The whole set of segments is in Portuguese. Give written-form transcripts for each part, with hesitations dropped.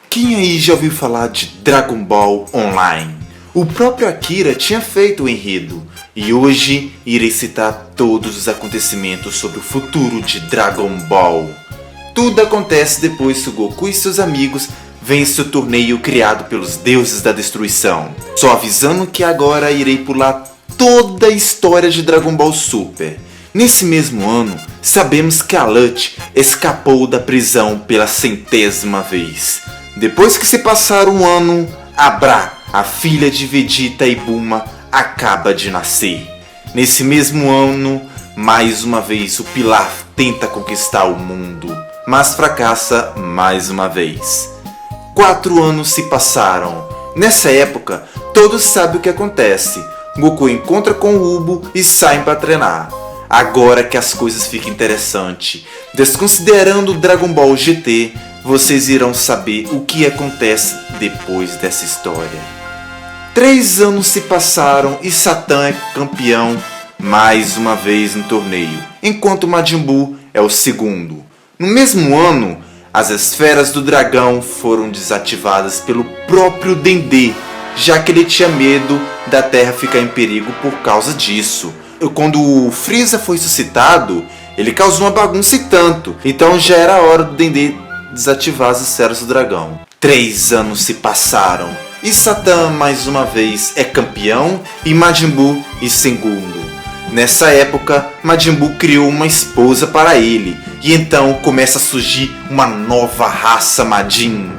Quem aí já ouviu falar de Dragon Ball Online? O próprio Akira tinha feito o enredo, e hoje irei citar todos os acontecimentos sobre o futuro de Dragon Ball. Tudo acontece depois que o Goku e seus amigos vencem o torneio criado pelos deuses da destruição. Só avisando que agora irei pular toda a história de Dragon Ball Super. Nesse mesmo ano, sabemos que a LUT escapou da prisão pela 100ª vez. Depois que se passar um ano, a Bra, a filha de Vegeta e Bulma, acaba de nascer. Nesse mesmo ano, mais uma vez o Pilaf tenta conquistar o mundo, mas fracassa mais uma vez. 4 anos se passaram. Nessa época, todos sabem o que acontece. Goku encontra com o Ubu e saem para treinar. Agora que as coisas ficam interessantes, desconsiderando o Dragon Ball GT, vocês irão saber o que acontece depois dessa história. 3 anos se passaram e Satan é campeão mais uma vez no torneio, enquanto Majin Buu é o segundo. No mesmo ano, as esferas do dragão foram desativadas pelo próprio Dendê, já que ele tinha medo da Terra ficar em perigo por causa disso. Quando o Freeza foi suscitado, ele causou uma bagunça e tanto, então já era a hora do Dendê desativar as esferas do dragão. 3 anos se passaram e Satan mais uma vez é campeão e Majin Buu em segundo. Nessa época, Majin Buu criou uma esposa para ele e então começa a surgir uma nova raça Majin.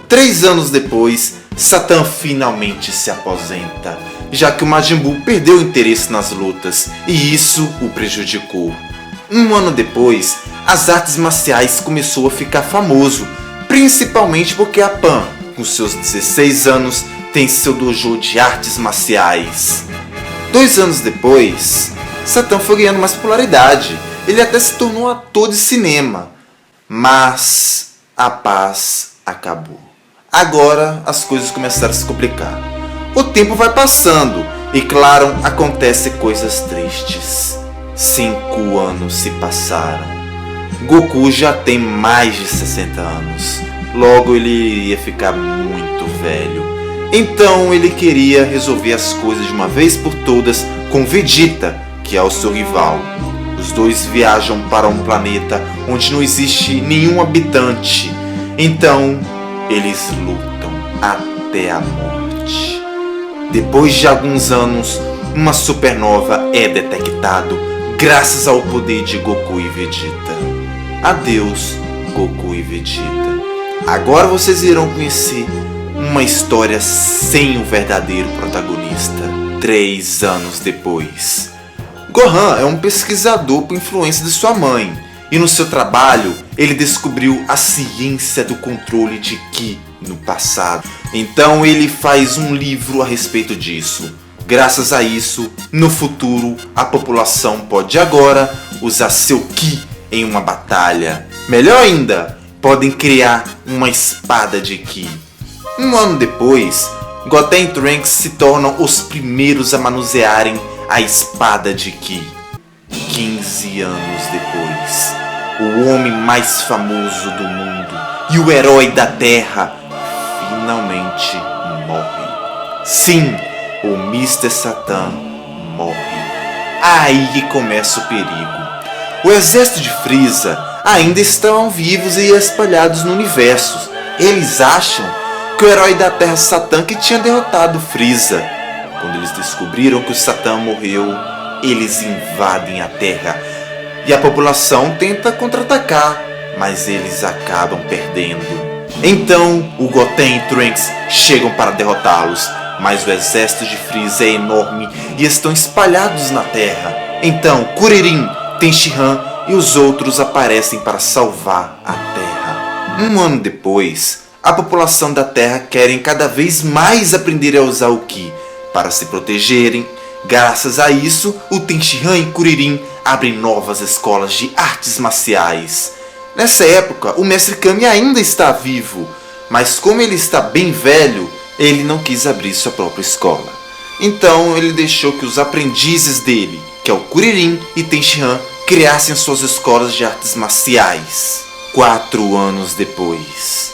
3 anos depois, Satan finalmente se aposenta, já que o Majin Buu perdeu o interesse nas lutas e isso o prejudicou. Um ano depois, as artes marciais começou a ficar famoso, principalmente porque a Pan, com seus 16 anos, tem seu dojo de artes marciais. 2 anos depois, Satan foi ganhando mais popularidade, ele até se tornou ator de cinema, mas a paz acabou. Agora as coisas começaram a se complicar. O tempo vai passando e, claro, acontecem coisas tristes. 5 anos se passaram. Goku já tem mais de 60 anos. Logo ele iria ficar muito velho. Então ele queria resolver as coisas de uma vez por todas com Vegeta, que é o seu rival. Os dois viajam para um planeta onde não existe nenhum habitante. Então eles lutam até a morte. Depois de alguns anos, uma supernova é detectado graças ao poder de Goku e Vegeta. Adeus, Goku e Vegeta. Agora vocês irão conhecer uma história sem o verdadeiro protagonista. 3 anos depois. Gohan é um pesquisador por influência de sua mãe. E no seu trabalho, ele descobriu a ciência do controle de Ki no passado. Então ele faz um livro a respeito disso. Graças a isso, no futuro, a população pode agora usar seu Ki em uma batalha. Melhor ainda, podem criar uma espada de Ki. Um ano depois, Goten e Trunks se tornam os primeiros a manusearem a espada de Ki. 15 anos depois, o homem mais famoso do mundo e o herói da Terra finalmente morre. Sim, o Mr. Satan morre. Aí que começa o perigo. O exército de Freeza ainda estão vivos e espalhados no universo. Eles acham que o herói da Terra Satan que tinha derrotado Freeza. Quando eles descobriram que o Satan morreu, eles invadem a Terra e a população tenta contra-atacar, mas eles acabam perdendo. Então, o Goten e Trunks chegam para derrotá-los, mas o exército de Freeza é enorme e estão espalhados na Terra. Então, Kuririn, Tenshinhan e os outros aparecem para salvar a Terra. Um ano depois, a população da Terra querem cada vez mais aprender a usar o Ki para se protegerem. Graças a isso, o Tenshinhan e Kuririn abrem novas escolas de artes marciais. Nessa época, o Mestre Kami ainda está vivo, mas como ele está bem velho, ele não quis abrir sua própria escola. Então ele deixou que os aprendizes dele, que é o Kuririn e Tenshinhan, criassem suas escolas de artes marciais. 4 anos depois.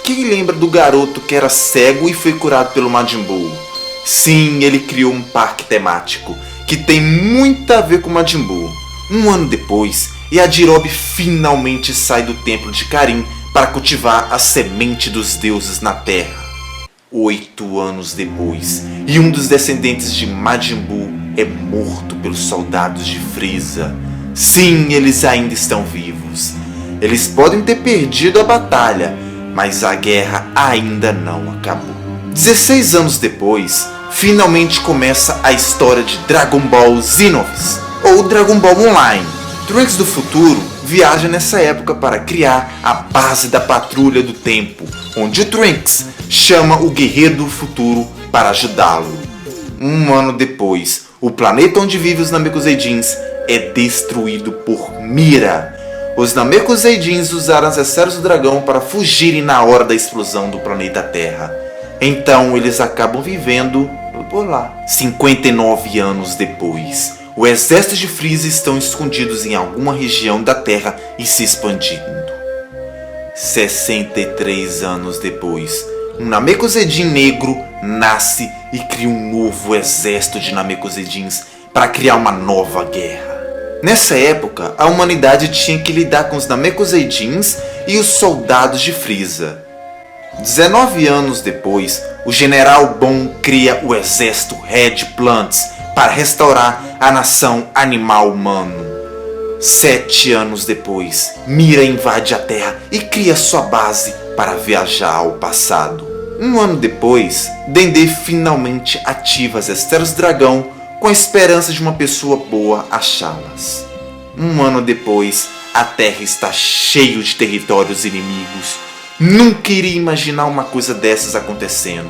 Quem lembra do garoto que era cego e foi curado pelo Majin Buu? Sim, ele criou um parque temático que tem muito a ver com Majin Buu. Um ano depois, Yajirobe finalmente sai do templo de Karin para cultivar a semente dos deuses na Terra. 8 anos depois, e um dos descendentes de Majin Buu é morto pelos soldados de Frieza. Sim, eles ainda estão vivos. Eles podem ter perdido a batalha, mas a guerra ainda não acabou. 16 anos depois, finalmente começa a história de Dragon Ball Xenoverse, ou Dragon Ball Online. Trunks do futuro viaja nessa época para criar a base da Patrulha do Tempo, onde o Trunks chama o Guerreiro do Futuro para ajudá-lo. Um ano depois, o planeta onde vivem os Namekuseidins é destruído por Mira. Os Namekuseidins usaram as esferas do dragão para fugirem na hora da explosão do planeta Terra. Então eles acabam vivendo por lá. 59 anos depois, o exército de Frieza estão escondidos em alguma região da Terra e se expandindo. 63 anos depois, um Namekuseidin negro nasce e cria um novo exército de Namekuseidins para criar uma nova guerra. Nessa época, a humanidade tinha que lidar com os Namekuseidins e os soldados de Frieza. 19 anos depois, o General Bon cria o exército Red Plants para restaurar a nação animal humano. 7 anos depois, Mira invade a Terra e cria sua base para viajar ao passado. Um ano depois, Dendê finalmente ativa as esferas do dragão com a esperança de uma pessoa boa achá-las. Um ano depois, a Terra está cheia de territórios inimigos. Nunca iria imaginar uma coisa dessas acontecendo.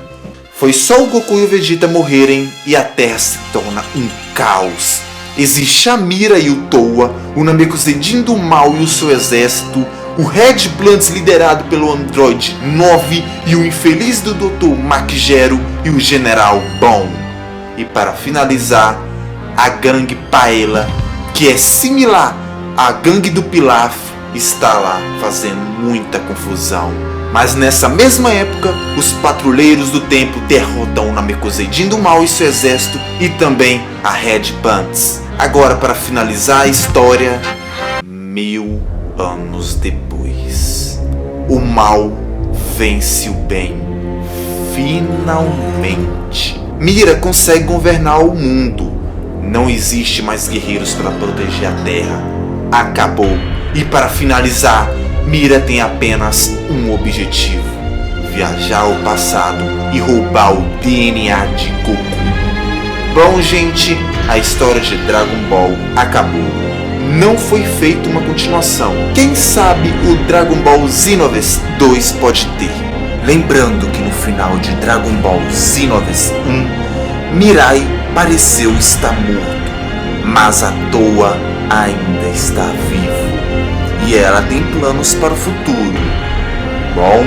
Foi só o Goku e o Vegeta morrerem e a Terra se torna um caos. Existe a Mira e o Towa, o Namekuseidin do mal e o seu exército, o Red Plants liderado pelo Android 9 e o infeliz do Dr. Maquigero e o General Bon. E para finalizar, a gangue Paella, que é similar à gangue do Pilaf, está lá fazendo muita confusão. Mas nessa mesma época, os patrulheiros do tempo derrotam o Namekuseidin do mal e seu exército e também a Red Plants. Agora, para finalizar a história, 1000 anos depois, o mal vence o bem, finalmente. Mira consegue governar o mundo. Não existe mais guerreiros para proteger a Terra. Acabou. E para finalizar, Mira tem apenas um objetivo: viajar ao passado e roubar o DNA de Goku. Bom, gente, a história de Dragon Ball acabou. Não foi feita uma continuação. Quem sabe o Dragon Ball Xenoverse 2 pode ter. Lembrando que no final de Dragon Ball Xenoverse 1, Mirai pareceu estar morto, mas a Towa ainda está vivo. E ela tem planos para o futuro. Bom,